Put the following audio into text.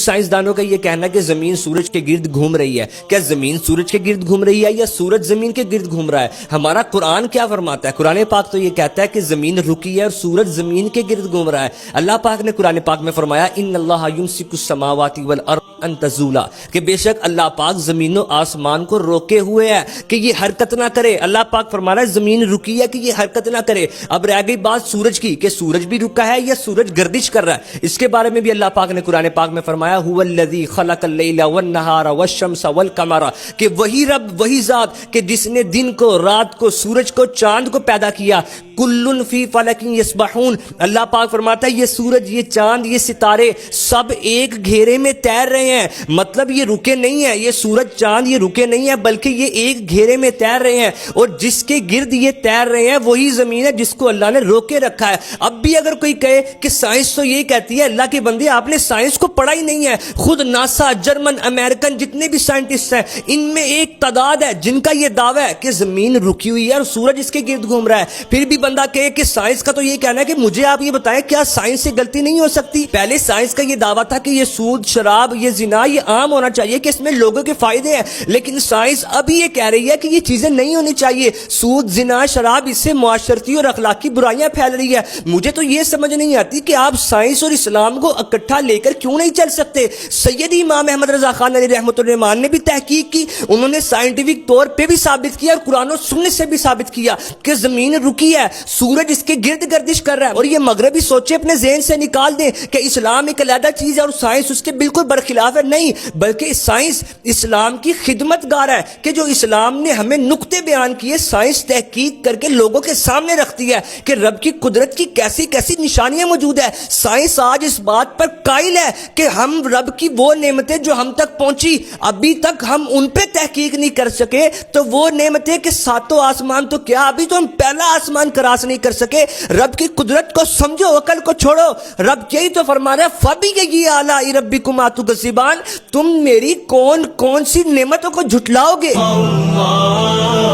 سائنسدانوں کا یہ کہنا ہے کہ زمین سورج کے گرد گھوم رہی ہے. کیا زمین سورج کے گرد گھوم رہی ہے یا سورج زمین کے گرد گھوم رہا ہے؟ ہمارا قرآن کیا فرماتا ہے؟ قرآن پاک تو یہ کہتا ہے کہ زمین رکی ہے اور سورج زمین کے گرد گھوم رہا ہے. اللہ پاک نے قرآن پاک میں فرمایا ان اللہ یمسک السماوات والارض ان تزولا، کہ بے شک اللہ پاک زمین و آسمان کو روکے ہوئے ہے کہ یہ حرکت نہ کرے. اللہ پاک فرما رہا ہے زمین رکی ہے کہ یہ حرکت نہ کرے. اب رہ گئی بات سورج کی کہ سورج بھی رکا ہے یا سورج گردش کر رہا ہے. اس کے بارے میں بھی اللہ پاک نے قرآن پاک میں فرمایا هو الذی خلق اللیل والنہار والشمس والقمر، کہ وہی رب وہی ذات کہ جس نے دن کو، رات کو، سورج کو، چاند کو پیدا کیا. کل فی فلک یسبحون، اللہ پاک فرماتا ہے یہ سورج، یہ چاند، یہ ستارے سب ایک گھیرے میں تیر رہے ہیں. مطلب یہ رکے نہیں ہیں، یہ سورج چاند یہ رکے نہیں ہیں بلکہ یہ ایک گھیرے میں تیر رہے ہیں. اور جس کے گرد یہ تیر رہے ہیں وہی زمین ہے جس کو اللہ نے روکے رکھا ہے. اب بھی اگر کوئی کہے کہ سائنس تو یہ کہتی ہے، اللہ کے بندے آپ نے سائنس کو پڑھا ہی نہیں ہے. خود ناسا، جرمن، امریکن جتنے بھی سائنٹسٹ ہیں ان میں ایک تعداد ہے جن کا یہ دعویٰ ہے کہ زمین رکی ہوئی ہے اور سورج اس کے گرد گھوم رہا ہے. پھر بھی بندہ کہے کہ سائنس کا تو یہ کہنا ہے کہ مجھے آپ یہ بتائیں کیا سائنس سے غلطی نہیں ہو سکتی؟ پہلے سائنس کا یہ دعویٰ تھا کہ یہ سود، شراب، یہ زنا یہ عام ہونا چاہیے کہ اس میں لوگوں کے فائدے ہیں، لیکن سائنس ابھی یہ کہہ رہی ہے کہ یہ چیزیں نہیں ہونی چاہیے. سود، زنا، شراب، اس سے معاشرتی اور اخلاقی برائیاں پھیل رہی ہے. مجھے تو یہ سمجھ نہیں آتی کہ آپ سائنس اور اسلام کو اکٹھا لے کر کیوں نہیں چل سکتے؟ سیدی امام احمد رضا خان علیہ رحمۃ الرحمان نے بھی تحقیق کی، انہوں نے سائنٹیفک طور پہ بھی ثابت کیا اور قرآن و سنت سے بھی ثابت کیا کہ زمین رکی ہے، سورج اس کے گرد گردش کر رہا ہے. اور یہ مغربی سوچے اپنے ذہن سے نکال دیں کہ اسلام ایک علیحدہ چیز ہے اور سائنس اس کے بالکل برخلاف ہے. نہیں، بلکہ سائنس اسلام کی خدمت گار ہے کہ جو اسلام نے ہمیں نقطے بیان کیے سائنس تحقیق کر کے لوگوں کے سامنے رکھتی ہے کہ رب کی قدرت کی کیسی کیسی نشانیاں موجود ہے. سائنس آج اس بات پر قائل ہے کہ ہم رب کی وہ نعمتیں جو ہم تک پہنچی ابھی تک ہم ان پہ تحقیق نہیں کر سکے، تو وہ نعمتیں کہ ساتوں آسمان تو کیا ابھی تو ہم پہلا آسمان کراس نہیں کر سکے. رب کی قدرت کو سمجھو، عقل کو چھوڑو. رب یہی تو فرما رہا ہے فَبِأَيِّ آلَاءِ رَبِّكُمَا تُكَذِّبَانِ، تم میری کون کون سی نعمتوں کو جھٹلاؤ گے؟ اللہ